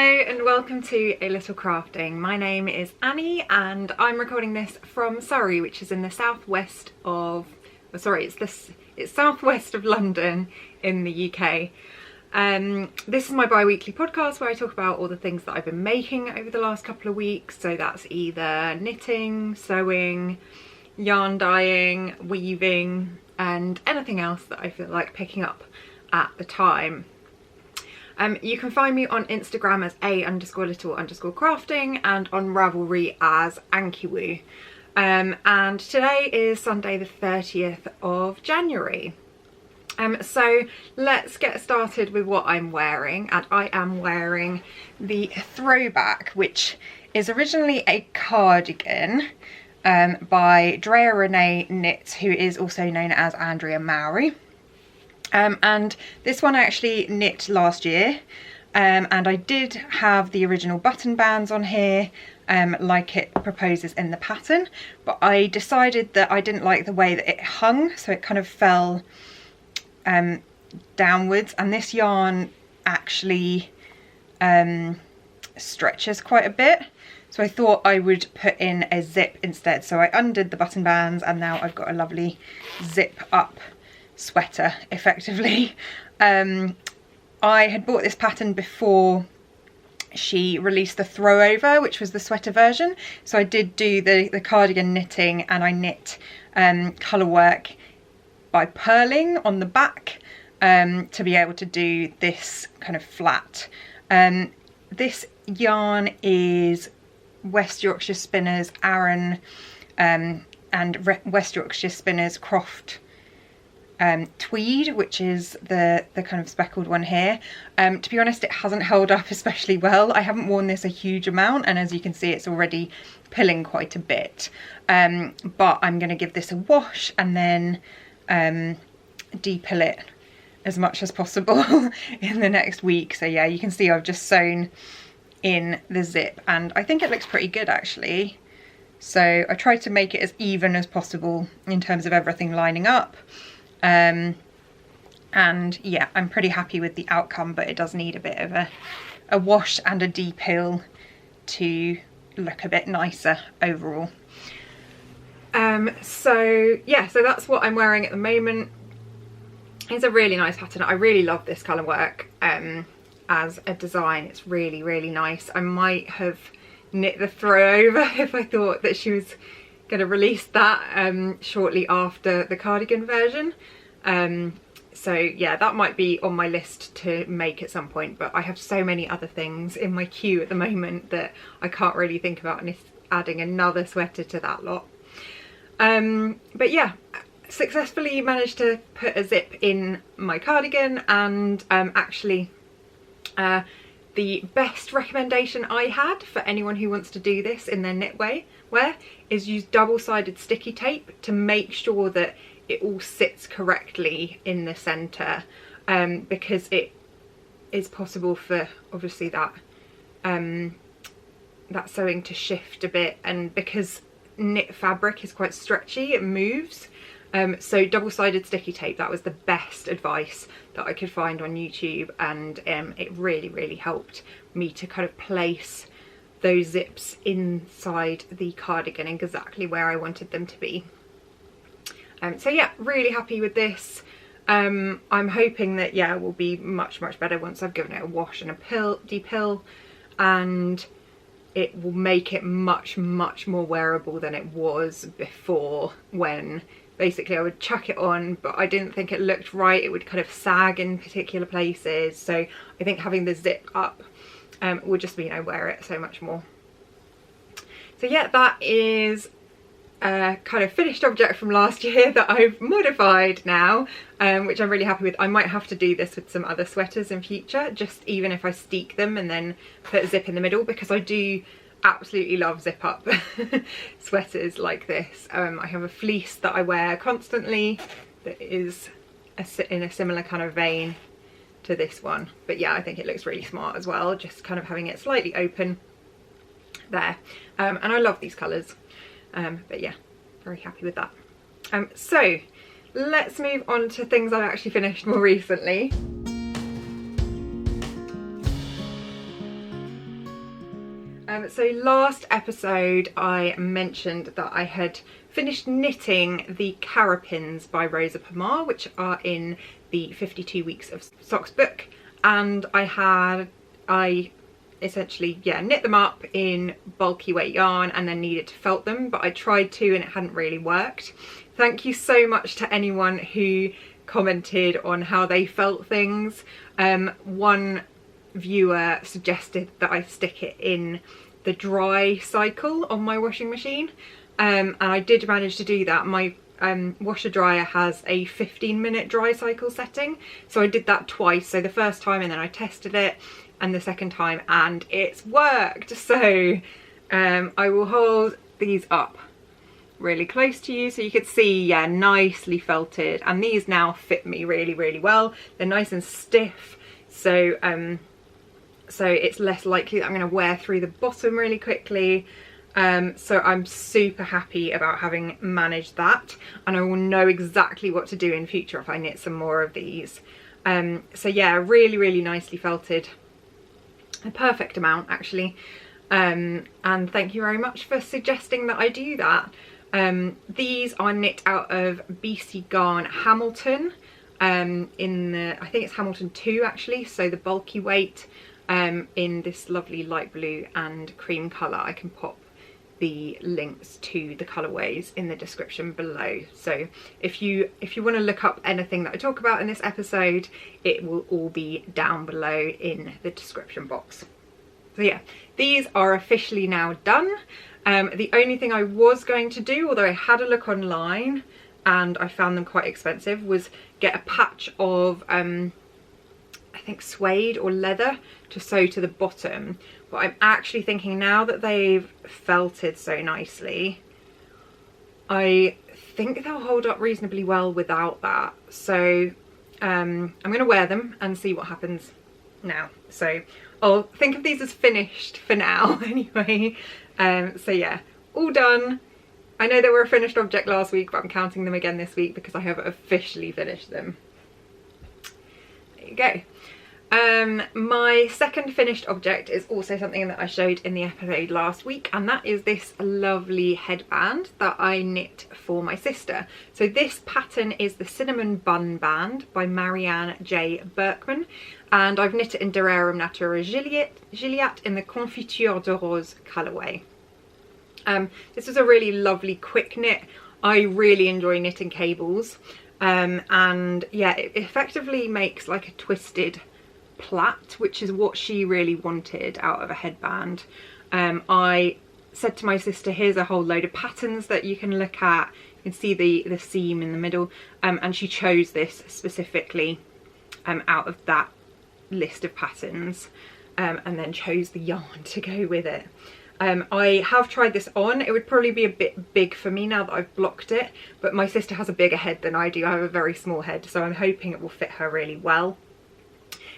and welcome to A Little Crafting. My name is Annie and I'm recording this from Surrey, which is in the southwest of, it's southwest of London in the UK. This is my bi-weekly podcast where I talk about all the things that I've been making over the last couple of weeks. So that's either knitting, sewing, yarn dyeing, weaving, and anything else that I feel like picking up at the time. You can find me on Instagram as a_little_crafting and on Ravelry as Ankiwoo. And today is Sunday the 30th of January. So let's get started with what I'm wearing, and I am wearing the Throwback, which is originally a cardigan by Dererum Knits, who is also known as Andrea Mowry. And this one I actually knit last year, and I did have the original button bands on here like it proposes in the pattern, but I decided that I didn't like the way that it hung, so it kind of fell downwards, and this yarn actually stretches quite a bit, so I thought I would put in a zip instead. So I undid the button bands and now I've got a lovely zip up sweater effectively. I had bought this pattern before she released the throwover, which was the sweater version, so I did do the cardigan knitting, and I knit colour work by purling on the back to be able to do this kind of flat. This yarn is West Yorkshire Spinners Aran and West Yorkshire Spinners Croft tweed, which is the kind of speckled one here. To be honest, it hasn't held up especially well. I haven't worn this a huge amount, and as you can see it's already pilling quite a bit, but I'm going to give this a wash and then de-pill it as much as possible in the next week. So yeah, you can see I've just sewn in the zip and I think it looks pretty good actually. So I tried to make it as even as possible in terms of everything lining up. And yeah, I'm pretty happy with the outcome, but it does need a bit of a wash and a de-pill to look a bit nicer overall. So yeah, so that's what I'm wearing at the moment. It's a really nice pattern. I really love this colour work as a design. It's really, really nice. I might have knit the throwover if I thought that she was going to release that shortly after the cardigan version. So yeah, that might be on my list to make at some point, but I have so many other things in my queue at the moment that I can't really think about adding another sweater to that lot. But yeah, successfully managed to put a zip in my cardigan, and actually the best recommendation I had for anyone who wants to do this in their knitwear is use double-sided sticky tape to make sure that it all sits correctly in the centre, because it is possible for obviously that that sewing to shift a bit, and because knit fabric is quite stretchy, it moves. So double-sided sticky tape, that was the best advice that I could find on YouTube, and it really, really helped me to kind of place those zips inside the cardigan exactly where I wanted them to be. So yeah, really happy with this. I'm hoping that yeah, it will be much, much better once I've given it a wash and a de-pill, and it will make it much, much more wearable than it was before, when basically I would chuck it on but I didn't think it looked right. It would kind of sag in particular places, so I think having the zip up will just mean I wear it so much more. So yeah, that is a kind of finished object from last year that I've modified now, which I'm really happy with. I might have to do this with some other sweaters in future, just even if I steek them and then put a zip in the middle, because I do absolutely love zip up sweaters like this. I have a fleece that I wear constantly that is in a similar kind of vein to this one, but yeah, I think it looks really smart as well, just kind of having it slightly open there. And I love these colours, but yeah, very happy with that. So let's move on to things I've actually finished more recently. So last episode I mentioned that I had finished knitting the Carapins by Rosa Pomar, which are in the 52 Weeks of Socks book, and I essentially knit them up in bulky weight yarn and then needed to felt them, but I tried to and it hadn't really worked. Thank you so much to anyone who commented on how they felt things. One viewer suggested that I stick it in the dry cycle on my washing machine, and I did manage to do that. My washer dryer has a 15-minute dry cycle setting, so I did that twice, so the first time and then I tested it, and the second time, and it's worked. So I will hold these up really close to you so you could see, yeah, nicely felted, and these now fit me really, really well. They're nice and stiff, so it's less likely that I'm going to wear through the bottom really quickly. So I'm super happy about having managed that, and I will know exactly what to do in future if I knit some more of these. So yeah, really, really nicely felted. A perfect amount actually, and thank you very much for suggesting that I do that. These are knit out of BC Garn Hamilton, in the, I think it's Hamilton 2 actually, so the bulky weight, in this lovely light blue and cream colour. I can pop the links to the colourways in the description below, so if you want to look up anything that I talk about in this episode, it will all be down below in the description box. So yeah, these are officially now done. The only thing I was going to do, although I had a look online and I found them quite expensive, was get a patch of I think suede or leather to sew to the bottom, but I'm actually thinking now that they've felted so nicely, I think they'll hold up reasonably well without that. So I'm going to wear them and see what happens now. So I'll think of these as finished for now anyway. So yeah, all done. I know they were a finished object last week, but I'm counting them again this week because I have officially finished them. There you go. My second finished object is also something that I showed in the episode last week, and that is this lovely headband that I knit for my sister. So this pattern is the Cinnamon Bun Band by Marianne-J.Bjerkman, and I've knit it in Dererum, Natura, Gilliatt in the Confiture de Rose colourway. This is a really lovely quick knit. I really enjoy knitting cables, and yeah, it effectively makes like a twisted plait, which is what she really wanted out of a headband. I said to my sister, here's a whole load of patterns that you can look at. You can see the seam in the middle, and she chose this specifically out of that list of patterns, and then chose the yarn to go with it. I have tried this on. It would probably be a bit big for me now that I've blocked it, but my sister has a bigger head than I do. I have a very small head, so I'm hoping it will fit her really well.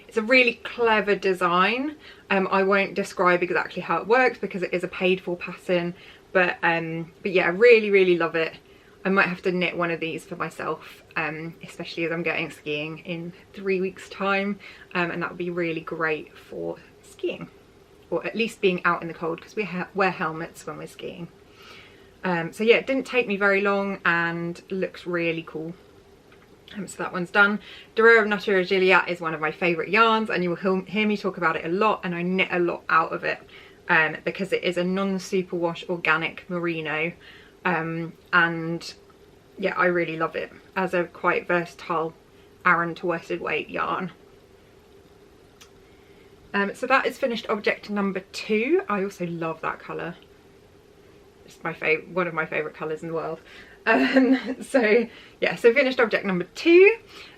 It's a really clever design. I won't describe exactly how it works because it is a paid for pattern, but yeah, I really, really love it. I might have to knit one of these for myself, especially as I'm going skiing in 3 weeks time, and that would be really great for skiing, or at least being out in the cold, because we wear helmets when we're skiing. So yeah, it didn't take me very long and looks really cool. So that one's done. Dererum Natura Gilliatt is one of my favourite yarns, and you will hear me talk about it a lot, and I knit a lot out of it because it is a non-superwash organic merino, and yeah, I really love it as a quite versatile Aran to worsted weight yarn. So that is finished object number 2. I also love that colour. It's my favourite, one of my favourite colours in the world. So yeah, so finished object number 2,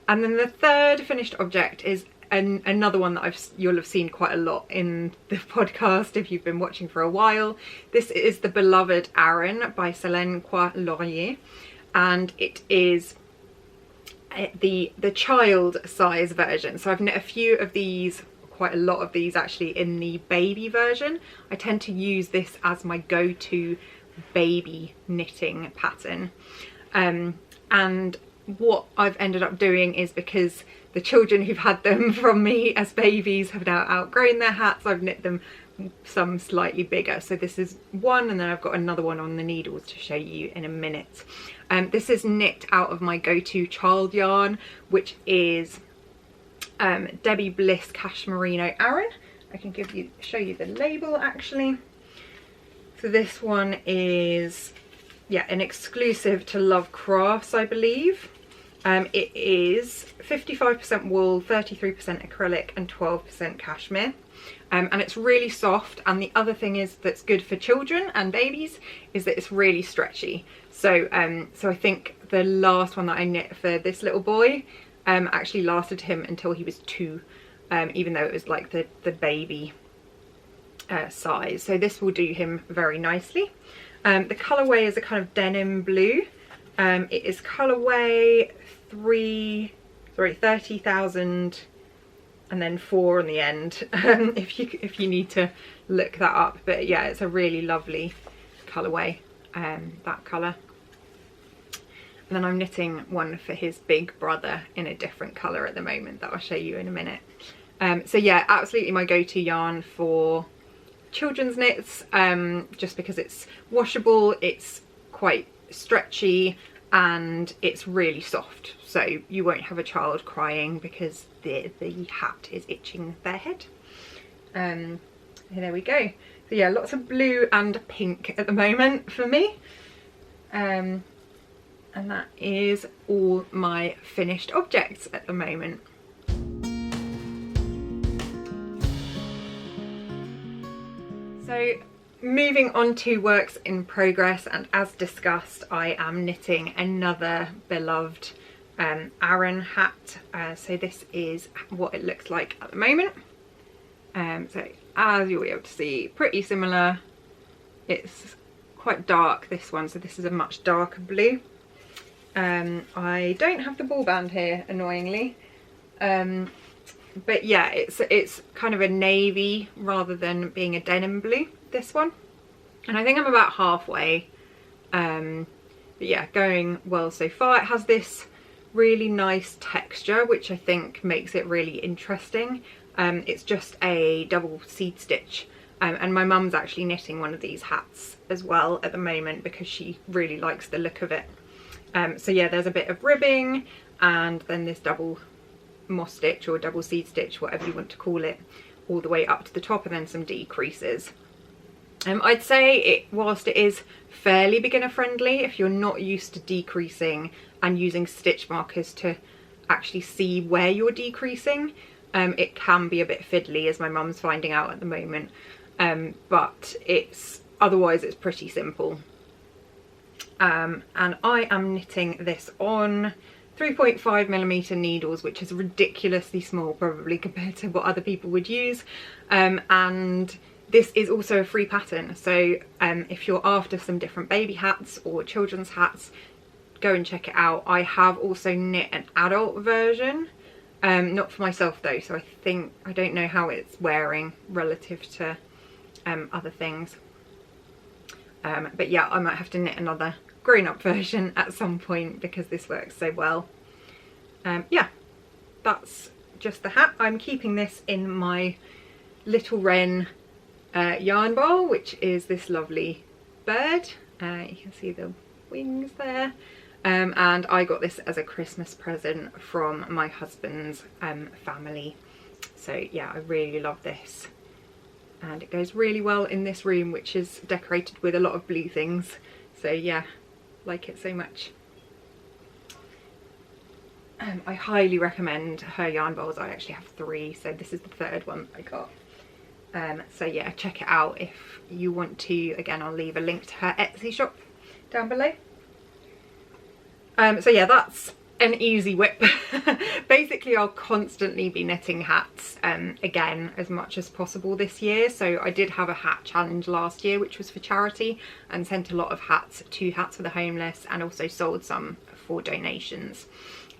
and then the third finished object is another one that you'll have seen quite a lot in the podcast if you've been watching for a while. This is the beloved Aran by Solenn Couix-Laurier, and it is the child size version. So I've knit a few of these, quite a lot of these actually, in the baby version. I tend to use this as my go-to baby knitting pattern, and what I've ended up doing is, because the children who've had them from me as babies have now outgrown their hats, I've knit them some slightly bigger. So this is one, and then I've got another one on the needles to show you in a minute. This is knit out of my go-to child yarn, which is Debbie Bliss Cashmerino Aran. I can show you the label actually. So this one is, yeah, an exclusive to Love Crafts, I believe. It is 55% wool, 33% acrylic and 12% cashmere. And it's really soft, and the other thing is that's good for children and babies is that it's really stretchy. So so I think the last one that I knit for this little boy actually lasted him until he was 2, even though it was like the baby size. So this will do him very nicely. The colourway is a kind of denim blue. It is colourway 30,000 and then 4 on the end, if you need to look that up. But yeah, it's a really lovely colourway, that colour. And then I'm knitting one for his big brother in a different colour at the moment that I'll show you in a minute. So yeah, absolutely my go-to yarn for children's knits, just because it's washable, it's quite stretchy, and it's really soft, so you won't have a child crying because the hat is itching their head. There we go. So yeah, lots of blue and pink at the moment for me, and that is all my finished objects at the moment. So moving on to works in progress, and as discussed, I am knitting another beloved Aran hat. So this is what it looks like at the moment. So as you'll be able to see, pretty similar. It's quite dark, this one, so this is a much darker blue. I don't have the ball band here, annoyingly, but yeah, it's kind of a navy rather than being a denim blue, this one, and I think I'm about halfway. But yeah, going well so far. It has this really nice texture which I think makes it really interesting. It's just a double seed stitch, and my mum's actually knitting one of these hats as well at the moment because she really likes the look of it. So yeah, there's a bit of ribbing and then this double moss stitch or double seed stitch, whatever you want to call it, all the way up to the top, and then some decreases. I'd say whilst it is fairly beginner friendly, if you're not used to decreasing and using stitch markers to actually see where you're decreasing, it can be a bit fiddly, as my mum's finding out at the moment, but otherwise it's pretty simple. And I am knitting this on 3.5mm needles, which is ridiculously small probably compared to what other people would use, and this is also a free pattern, so if you're after some different baby hats or children's hats, go and check it out. I have also knit an adult version, not for myself though, so I don't know how it's wearing relative to other things, but yeah, I might have to knit another grown-up version at some point because this works so well. Yeah, that's just the hat. I'm keeping this in my little Wren yarn bowl, which is this lovely bird. You can see the wings there, and I got this as a Christmas present from my husband's family. So yeah, I really love this, and it goes really well in this room, which is decorated with a lot of blue things. So yeah, like it so much. I highly recommend her yarn bowls. I actually have 3, so this is the 3rd one I got. So yeah, check it out if you want to. Again, I'll leave a link to her Etsy shop down below. So yeah, that's an easy whip. Basically, I'll constantly be knitting hats again as much as possible this year. So I did have a hat challenge last year, which was for charity, and sent a lot of hats, 2 hats for the homeless, and also sold some for donations.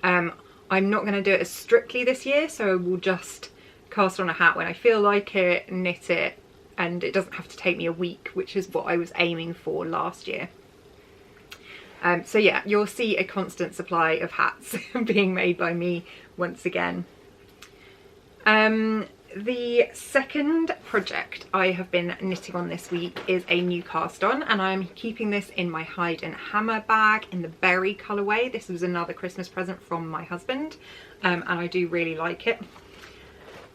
I'm not going to do it as strictly this year, so I will just cast on a hat when I feel like it, knit it, and it doesn't have to take me a week, which is what I was aiming for last year. So yeah, you'll see a constant supply of hats being made by me once again. the second project I have been knitting on this week is a new cast on, and I'm keeping this in my hide and hammer bag in the berry colourway. This was another Christmas present from my husband, and I do really like it.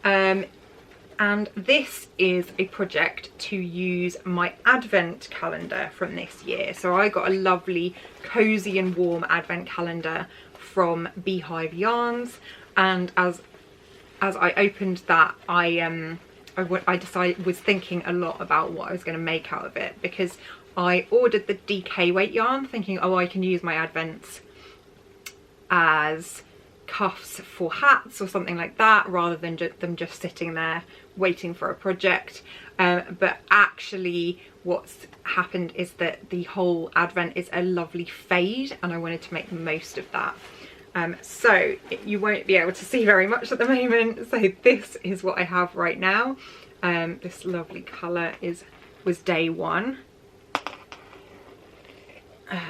And this is a project to use my advent calendar from this year. So I got a lovely cozy and warm advent calendar from Beehive Yarns, and as I opened that, I was thinking a lot about what I was going to make out of it, because I ordered the DK weight yarn thinking, oh, I can use my advents as cuffs for hats or something like that, rather than them just sitting there waiting for a project. But actually what's happened is that the whole advent is a lovely fade, and I wanted to make the most of that. So you won't be able to see very much at the moment, so this is what I have right now. This lovely colour was day one.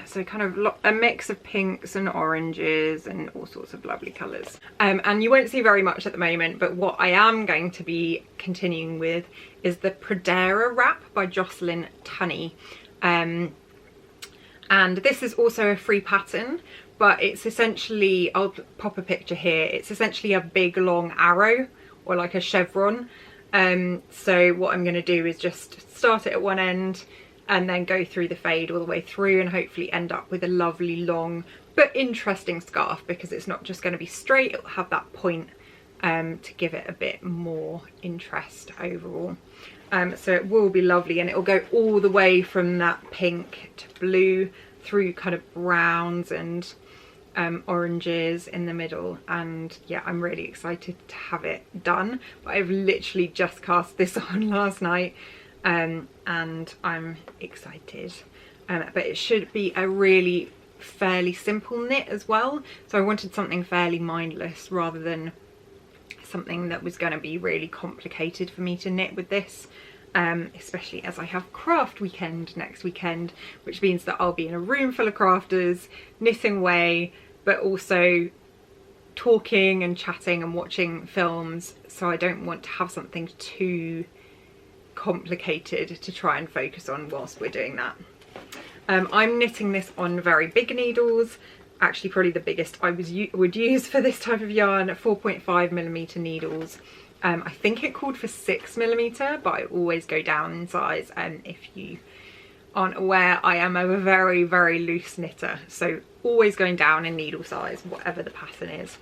So kind of a mix of pinks and oranges and all sorts of lovely colours. And you won't see very much at the moment, but what I am going to be continuing with is the Pradera wrap by J.Tunney. And this is also a free pattern, but it's essentially, I'll pop a picture here, it's essentially a big long arrow, or like a chevron. So what I'm going to do is just start it at one end and then go through the fade all the way through, and hopefully end up with a lovely long but interesting scarf, because it's not just going to be straight, it'll have that point to give it a bit more interest overall. So it will be lovely, and it will go all the way from that pink to blue through kind of browns and oranges in the middle. And yeah, I'm really excited to have it done, but I've literally just cast this on last night. And I'm excited, but it should be a really fairly simple knit as well, so I wanted something fairly mindless rather than something that was going to be really complicated for me to knit with this, especially as I have craft weekend next weekend, which means that I'll be in a room full of crafters knitting away, but also talking and chatting and watching films, so I don't want to have something too complicated to try and focus on whilst we're doing that. I'm knitting this on very big needles, actually probably the biggest I would use for this type of yarn, 4.5mm needles. I think it called for 6mm, but I always go down in size, and if you aren't aware, I am a very, very loose knitter, so always going down in needle size, whatever the pattern is.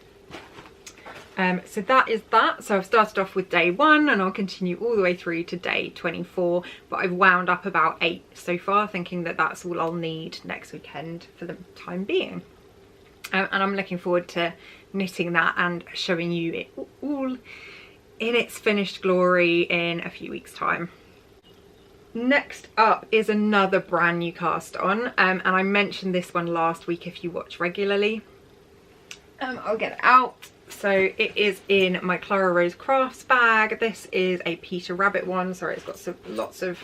So that is that. So I've started off with day one, and I'll continue all the way through to day 24, but I've wound up about 8 so far, thinking that that's all I'll need next weekend for the time being. And I'm looking forward to knitting that and showing you it all in its finished glory in a few weeks' time. Next up is another brand new cast on, and I mentioned this one last week if you watch regularly. I'll get it out. So it is in my Clara Rose Crafts bag. This is a Peter Rabbit one. Sorry, it's got lots of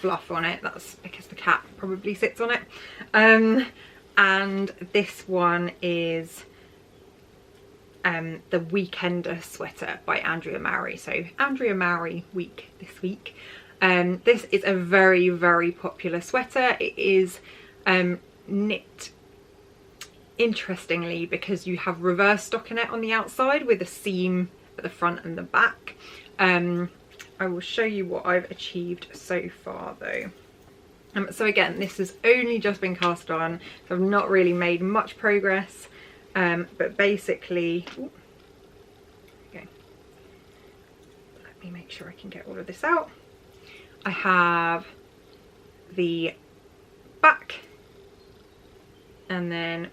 fluff on it. That's because the cat probably sits on it. And this one is the Weekender sweater by Andrea Mowry. So Andrea Mowry week this week. This is a very, very popular sweater. It is knit interestingly because you have reverse stockinette on the outside with a seam at the front and the back. I will show you what I've achieved so far though. So again, this has only just been cast on, so I've not really made much progress, but basically, okay, let me make sure I can get all of this out. I have the back, and then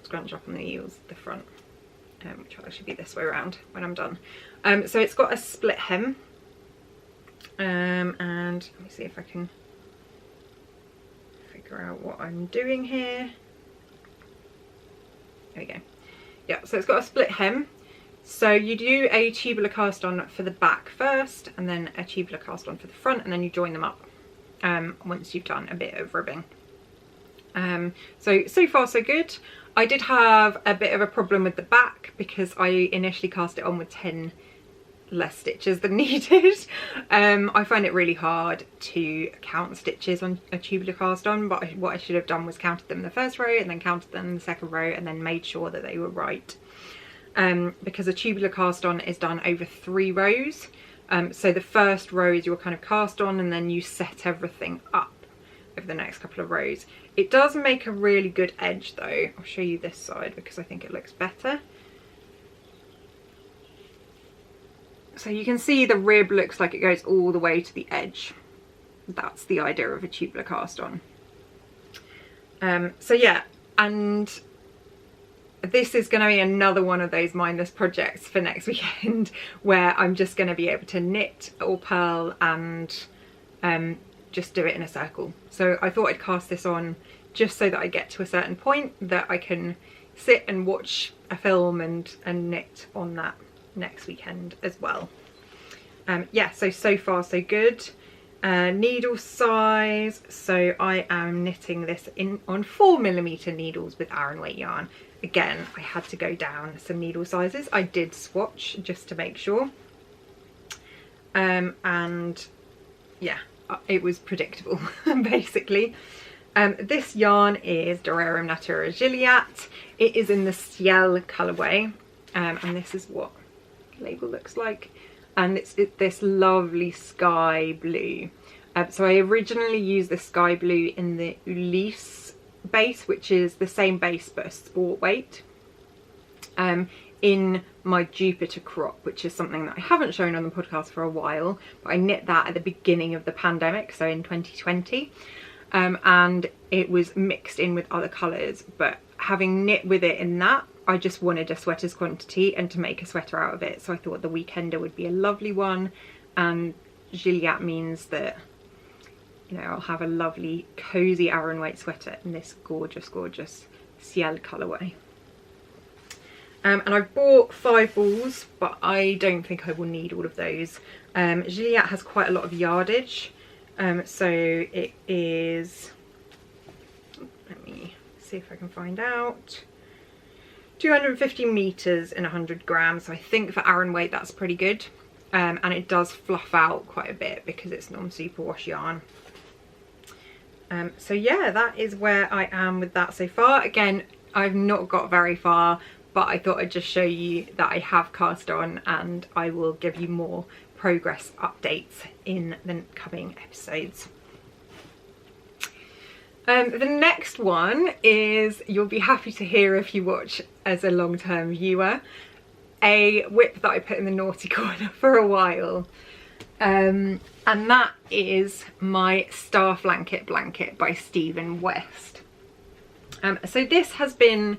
scrunch up on the heels, the front, which will actually be this way around when I'm done. So it's got a split hem, and let me see if I can figure out what I'm doing here. There we go. Yeah, so it's got a split hem. So you do a tubular cast on for the back first, and then a tubular cast on for the front, and then you join them up once you've done a bit of ribbing. So far so good. I did have a bit of a problem with the back because I initially cast it on with 10 less stitches than needed. I find it really hard to count stitches on a tubular cast on, but what I should have done was counted them in the first row and then counted them in the second row and then made sure that they were right. Because a tubular cast on is done over 3 rows. So the first row is your kind of cast on, and then you set everything up over the next couple of rows. It does make a really good edge though. I'll show you this side because I think it looks better. So you can see the rib looks like it goes all the way to the edge. That's the idea of a tubular cast on. So yeah, and this is going to be another one of those mindless projects for next weekend where I'm just going to be able to knit or purl and just do it in a circle. So I thought I'd cast this on just so that I get to a certain point that I can sit and watch a film and knit on that next weekend as well. Yeah, so far so good. Needle size, so I am knitting this on 4mm needles with Aran weight yarn. Again, I had to go down some needle sizes. I did swatch just to make sure, and yeah, it was predictable basically. This yarn is Dererum Natura Gilliatt. It is in the Ciel colourway, and this is what the label looks like, and it's this lovely sky blue. So I originally used the sky blue in the Ulysse base, which is the same base but a sport weight, in my Jupiter crop, which is something that I haven't shown on the podcast for a while, but I knit that at the beginning of the pandemic, so in 2020, and it was mixed in with other colours, but having knit with it in that, I just wanted a sweater's quantity and to make a sweater out of it, so I thought the Weekender would be a lovely one, and Gilliatt means that, you know, I'll have a lovely cozy Aran weight sweater in this gorgeous, gorgeous Ciel colourway. And I've bought 5 balls, but I don't think I will need all of those. Gilliatt has quite a lot of yardage, so it is, let me see if I can find out, 250 meters in 100 grams. So I think for Aran weight that's pretty good, and it does fluff out quite a bit because it's non-superwash yarn. So yeah, that is where I am with that so far. Again, I've not got very far, but I thought I'd just show you that I have cast on, and I will give you more progress updates in the coming episodes. The next one is, you'll be happy to hear if you watch as a long-term viewer, a whip that I put in the naughty corner for a while. And that is my Starflanket blanket by Stephen West. So this has been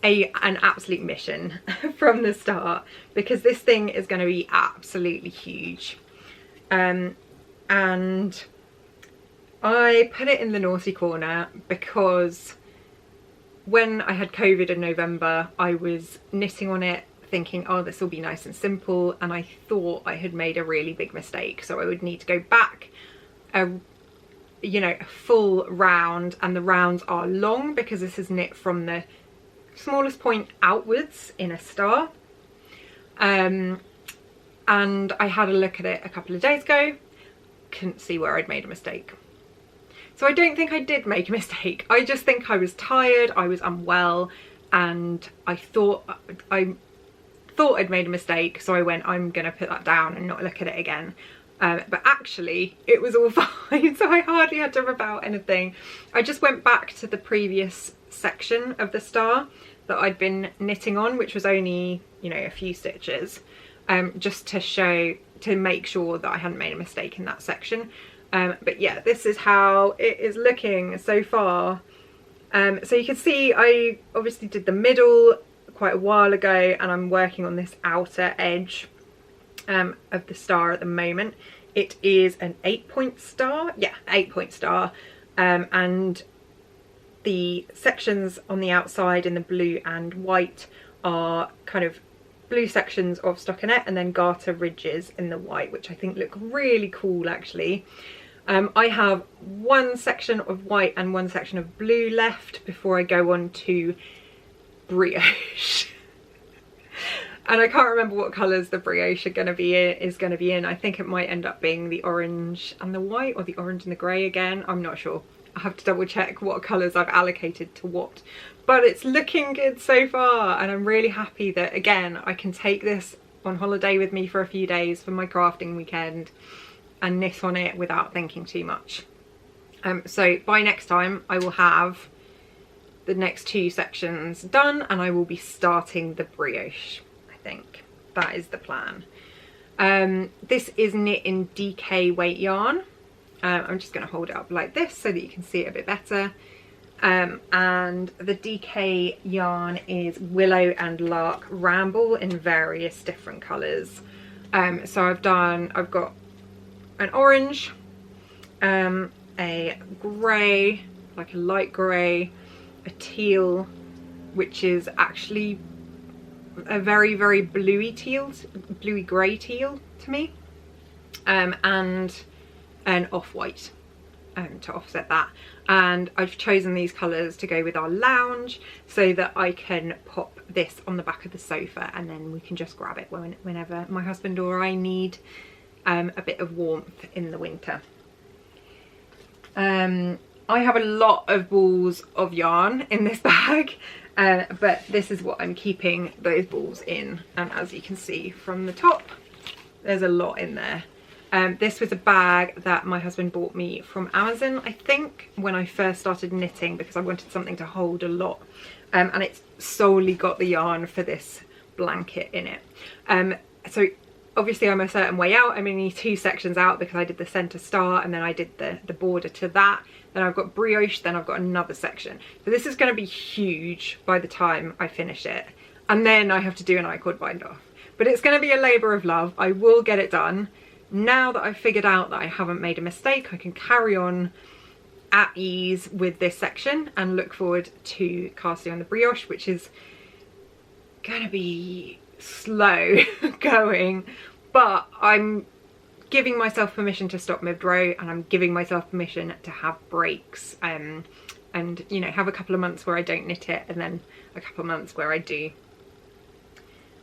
an absolute mission from the start, because this thing is going to be absolutely huge. And I put it in the naughty corner because when I had COVID in November, I was knitting on it thinking, oh, this will be nice and simple, and I thought I had made a really big mistake, so I would need to go back a full round, and the rounds are long because this is knit from the smallest point outwards in a star. And I had a look at it a couple of days ago, couldn't see where I'd made a mistake. So I don't think I did make a mistake. I just think I was tired, I was unwell, and I thought I'd made a mistake, so I went, I'm gonna put that down and not look at it again. But actually it was all fine, so I hardly had to rip out anything. I just went back to the previous section of the star that I'd been knitting on, which was only, you know, a few stitches, just to make sure that I hadn't made a mistake in that section. But yeah, this is how it is looking so far. So you can see I obviously did the middle quite a while ago, and I'm working on this outer edge of the star at the moment. It is an 8-point star, yeah, 8-point star, and the sections on the outside in the blue and white are kind of blue sections of stockinette and then garter ridges in the white, which I think look really cool actually. I have one section of white and one section of blue left before I go on to brioche. And I can't remember what colours the brioche is going to be in. I think it might end up being the orange and the white, or the orange and the grey again. I'm not sure. I have to double check what colours I've allocated to what. But it's looking good so far, and I'm really happy that, again, I can take this on holiday with me for a few days for my crafting weekend and knit on it without thinking too much. So by next time I will have the next 2 sections done, and I will be starting the brioche. I think that is the plan. This is knit in DK weight yarn. I'm just going to hold it up like this so that you can see it a bit better. And the DK yarn is Willow and Lark Ramble in various different colours. So I've got an orange, a grey, like a light grey, a teal, which is actually a very, very bluey grey teal to me, and an off-white to offset that. And I've chosen these colours to go with our lounge so that I can pop this on the back of the sofa, and then we can just grab it whenever my husband or I need a bit of warmth in the winter. I have a lot of balls of yarn in this bag, but this is what I'm keeping those balls in, and as you can see from the top, there's a lot in there. This was a bag that my husband bought me from Amazon, I think, when I first started knitting, because I wanted something to hold a lot, and it's solely got the yarn for this blanket in it. So obviously I'm a certain way out. I'm only 2 sections out because I did the centre star and then I did the border to that. Then I've got brioche, then I've got another section. So this is going to be huge by the time I finish it. And then I have to do an I-cord bind off. But it's going to be a labour of love. I will get it done. Now that I've figured out that I haven't made a mistake, I can carry on at ease with this section and look forward to casting on the brioche, which is going to be slow going, but I'm giving myself permission to stop mid-row, and I'm giving myself permission to have breaks, and you know, have a couple of months where I don't knit it and then a couple of months where I do,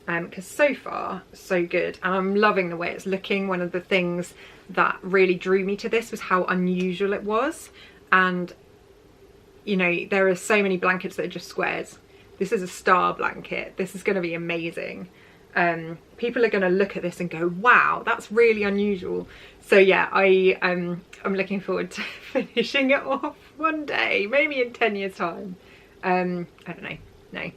because so far so good, and I'm loving the way it's looking. One of the things that really drew me to this was how unusual it was, and you know, there are so many blankets that are just squares. This is a star blanket. This is going to be amazing. People are going to look at this and go, wow, that's really unusual. So yeah, I'm looking forward to finishing it off one day, maybe in 10 years time. I don't know, no,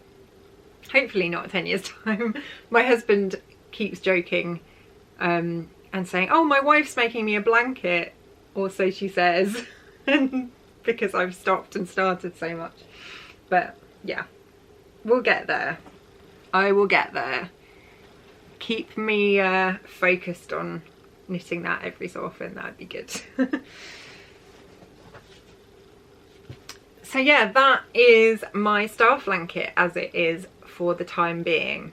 hopefully not 10 years time. My husband keeps joking and saying, oh, my wife's making me a blanket, or so she says, because I've stopped and started so much. But yeah, we'll get there. I will get there. Keep me focused on knitting that every so often, that'd be good. So yeah, that is my Starflanket as it is for the time being.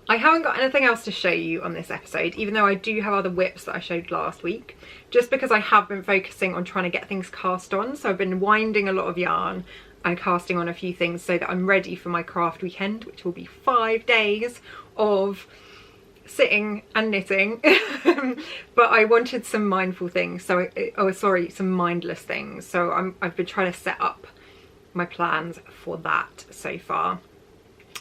I haven't got anything else to show you on this episode, even though I do have other whips that I showed last week, just because I have been focusing on trying to get things cast on. So I've been winding a lot of yarn and casting on a few things so that I'm ready for my craft weekend, which will be 5 days of sitting and knitting. But I wanted some mindful things, so some mindless things. So I've been trying to set up my plans for that so far.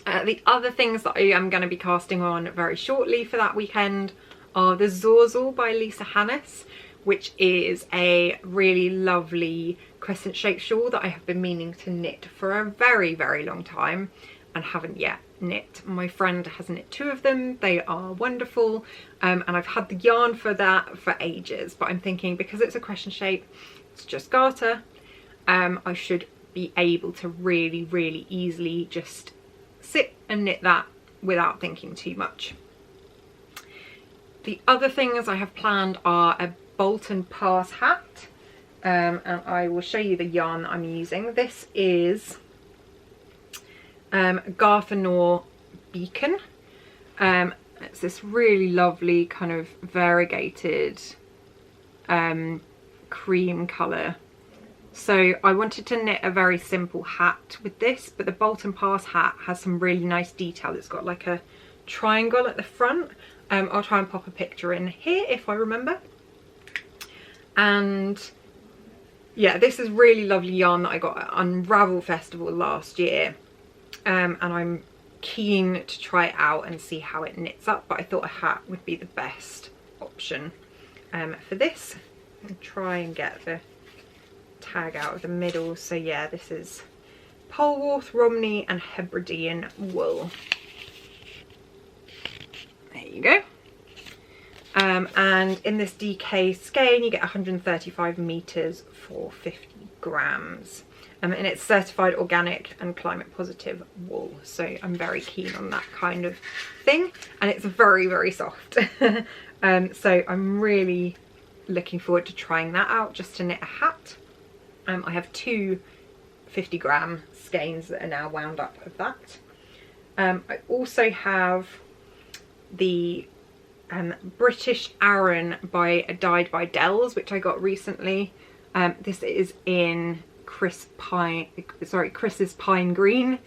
The other things that I am going to be casting on very shortly for that weekend are the Zorzal by Lisa Hannes, which is a really lovely crescent shaped shawl that I have been meaning to knit for a very, very long time and haven't yet knit. My friend has knit 2 of them. They are wonderful, and I've had the yarn for that for ages, but I'm thinking because it's a crescent shape, it's just garter, I should be able to really, really easily just sit and knit that without thinking too much. The other things I have planned are a Bolton pass hat, and I will show you the yarn that I'm using. This is Garthenor Beacon. It's this really lovely kind of variegated cream colour. So I wanted to knit a very simple hat with this, but the Bolton Pass hat has some really nice detail. It's got like a triangle at the front. I'll try and pop a picture in here if I remember. And yeah, this is really lovely yarn that I got at Unravel Festival last year, and I'm keen to try it out and see how it knits up, but I thought a hat would be the best option for this. I'll try and get the tag out of the middle. So yeah, this is Polwarth, Romney and Hebridean wool. There you go. And in this DK skein you get 135 meters for 50 grams. And it's certified organic and climate positive wool, so I'm very keen on that kind of thing, and it's very, very soft. So I'm really looking forward to trying that out, just to knit a hat. I have two 50-gram skeins that are now wound up of that. I also have the British Aran dyed by Dells, which I got recently. This is in Chris's Pine Green,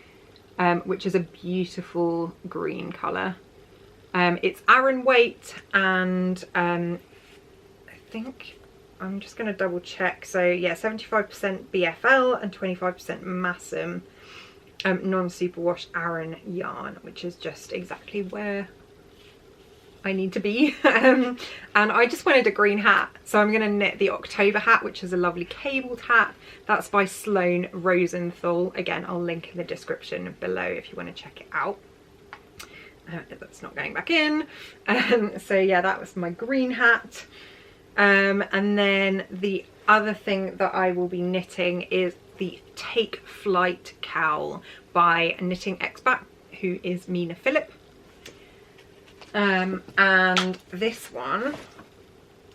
which is a beautiful green colour. It's Aran weight, and I think I'm just going to double check. So yeah, 75% BFL and 25% Massam non-superwash Aran yarn, which is just exactly where I need to be. And I just wanted a green hat, so I'm going to knit the October hat, which is a lovely cabled hat. That's by Sloane Rosenthal. Again, I'll link in the description below if you want to check it out. That's not going back in. So yeah, that was my green hat. And then the other thing that I will be knitting is the Take Flight cowl by Knitting Expat, who is Mina Phillip. And this one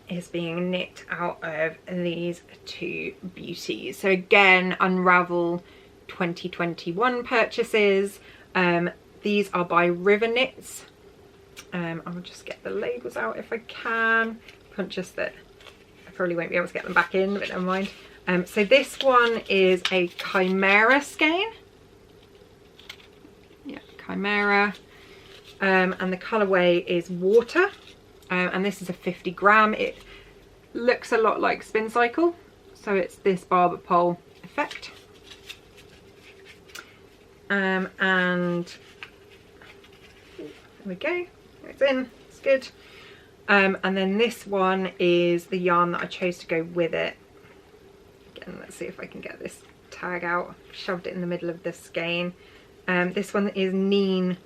is being knit out of these two beauties. So again, Unravel 2021 purchases. These are by River Knits. I'll just get the labels out if I can. Conscious that I probably won't be able to get them back in, but never mind. So this one is a Chimera skein. Yeah, Chimera. And the colourway is Water, and this is a 50-gram. It looks a lot like Spin Cycle, so it's this barber pole effect. And there we go, it's in, it's good. And then this one is the yarn that I chose to go with it. Again, let's see if I can get this tag out. Shoved it in the middle of the skein. This one is Neen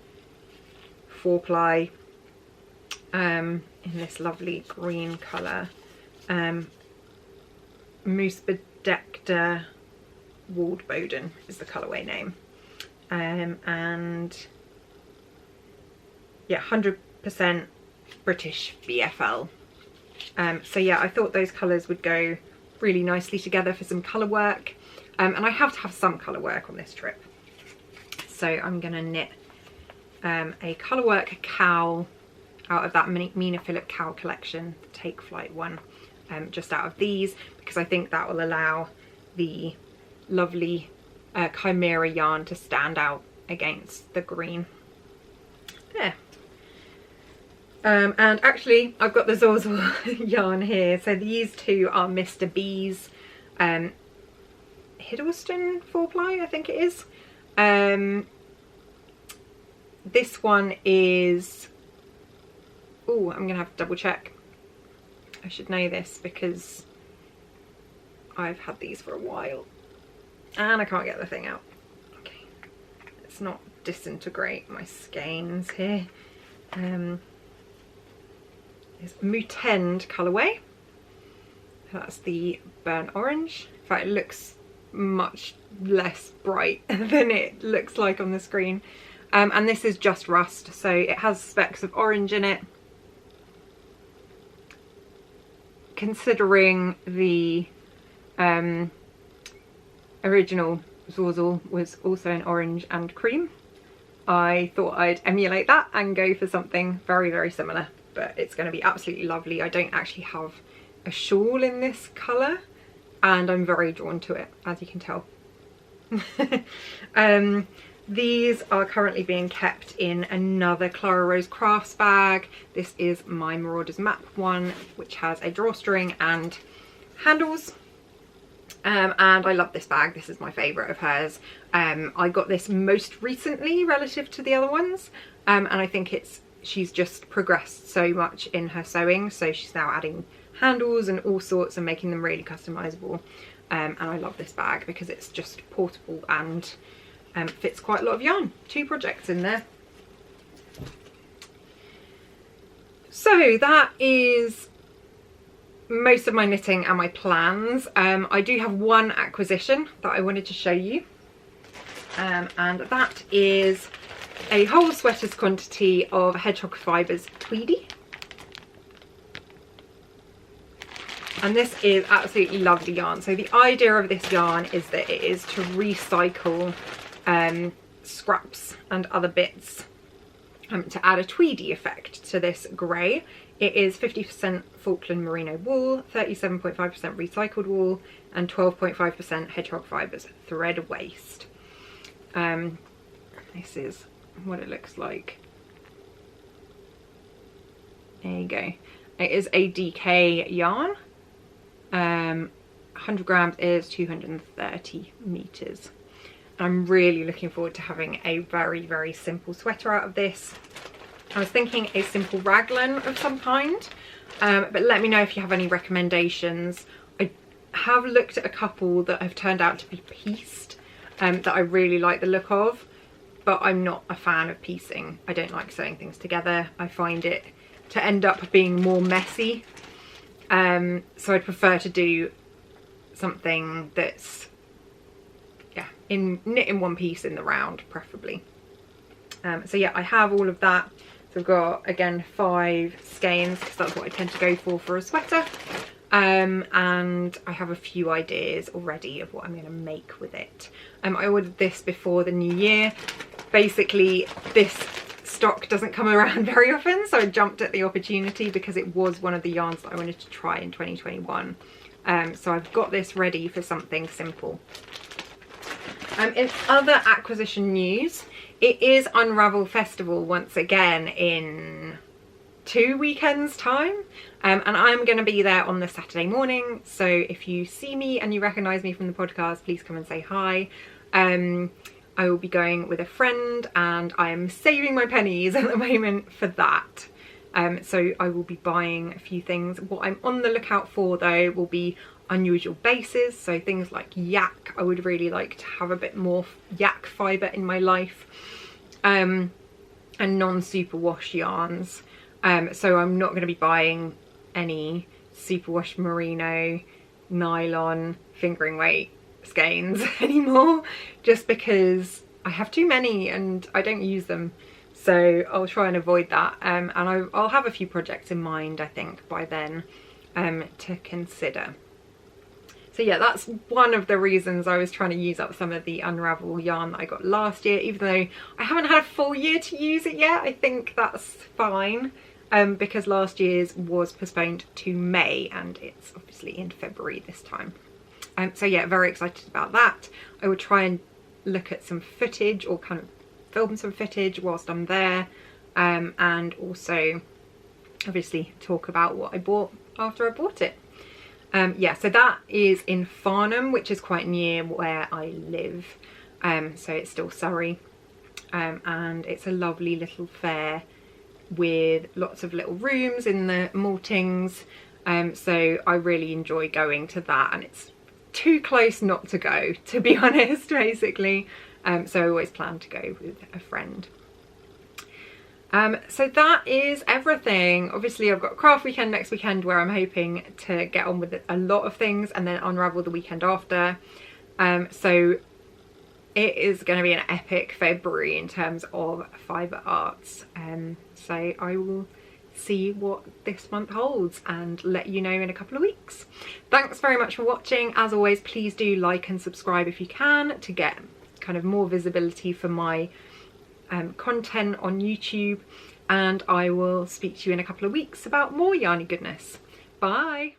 4-ply in this lovely green colour. Moose Bedecta Walled Bowden is the colourway name. And yeah, 100% British BFL. So yeah, I thought those colours would go really nicely together for some colour work. And I have to have some colour work on this trip. So I'm going to knit a colourwork cowl out of that Mina Phillip cowl collection, the Take Flight one, just out of these, because I think that will allow the lovely Chimera yarn to stand out against the green. There. And actually I've got the Zorzal yarn here. So these two are Mr. B's Hiddleston 4-ply, I think it is. This one is, oh, I'm gonna have to double check. I should know this because I've had these for a while and I can't get the thing out. Okay, let's not disintegrate my skeins here. It's Mutend colourway. That's the burnt orange. In fact, it looks much less bright than it looks like on the screen. And this is just rust, so it has specks of orange in it. Considering the original Zorzal was also in orange and cream, I thought I'd emulate that and go for something very, very similar. But it's going to be absolutely lovely. I don't actually have a shawl in this colour, and I'm very drawn to it, as you can tell. These are currently being kept in another Clara Rose Crafts bag. This is my Marauders Map one, which has a drawstring and handles. And I love this bag. This is my favourite of hers. I got this most recently relative to the other ones, and I think she's just progressed so much in her sewing, so she's now adding handles and all sorts and making them really customizable. And I love this bag because it's just portable and fits quite a lot of yarn. 2 projects in there. So that is most of my knitting and my plans. I do have one acquisition that I wanted to show you, and that is a whole sweater's quantity of Hedgehog Fibres Tweedy. And this is absolutely lovely yarn. So the idea of this yarn is that it is to recycle scraps and other bits to add a tweedy effect to this grey. It is 50% Falkland merino wool, 37.5% recycled wool, and 12.5% hedgehog fibres thread waste. This is what it looks like. There you go. It is a DK yarn. 100 grams is 230 meters. I'm really looking forward to having a very, very simple sweater out of this. I was thinking a simple raglan of some kind, but let me know if you have any recommendations. I have looked at a couple that have turned out to be pieced, that I really like the look of, but I'm not a fan of piecing. I don't like sewing things together. I find it to end up being more messy. So I'd prefer to do something that's, yeah, knit in one piece in the round, preferably. So yeah, I have all of that. So I've got, again, 5 skeins, because that's what I tend to go for a sweater. And I have a few ideas already of what I'm going to make with it. I ordered this before the new year. Basically, this stock doesn't come around very often, so I jumped at the opportunity because it was one of the yarns that I wanted to try in 2021. So I've got this ready for something simple. In other acquisition news, it is Unravel Festival once again in 2 weekends time, and I'm going to be there on the Saturday morning, so if you see me and you recognise me from the podcast, please come and say hi. I will be going with a friend and I am saving my pennies at the moment for that. So I will be buying a few things. What I'm on the lookout for though will be unusual bases, so things like yak. I would really like to have a bit more yak fibre in my life, and non-superwash yarns. So I'm not going to be buying any superwash merino, nylon, fingering weight skeins anymore, just because I have too many and I don't use them. So I'll try and avoid that, and I'll have a few projects in mind, I think, by then, to consider. So yeah, that's one of the reasons I was trying to use up some of the Unravel yarn that I got last year, even though I haven't had a full year to use it yet. I think that's fine, because last year's was postponed to May and it's obviously in February this time. So yeah, very excited about that. I will try and look at some footage, or kind of film some footage whilst I'm there, and also obviously talk about what I bought after I bought it. Yeah, so that is in Farnham, which is quite near where I live, so it's still Surrey, and it's a lovely little fair with lots of little rooms in the maltings, so I really enjoy going to that, and it's too close not to go, to be honest, basically, so I always plan to go with a friend. So that is everything. Obviously I've got craft weekend next weekend where I'm hoping to get on with a lot of things, and then Unravel the weekend after. So it is going to be an epic February in terms of fibre arts. So I will see what this month holds and let you know in a couple of weeks. Thanks very much for watching. As always, please do like and subscribe if you can, to get kind of more visibility for my content on YouTube, and I will speak to you in a couple of weeks about more yarny goodness. Bye!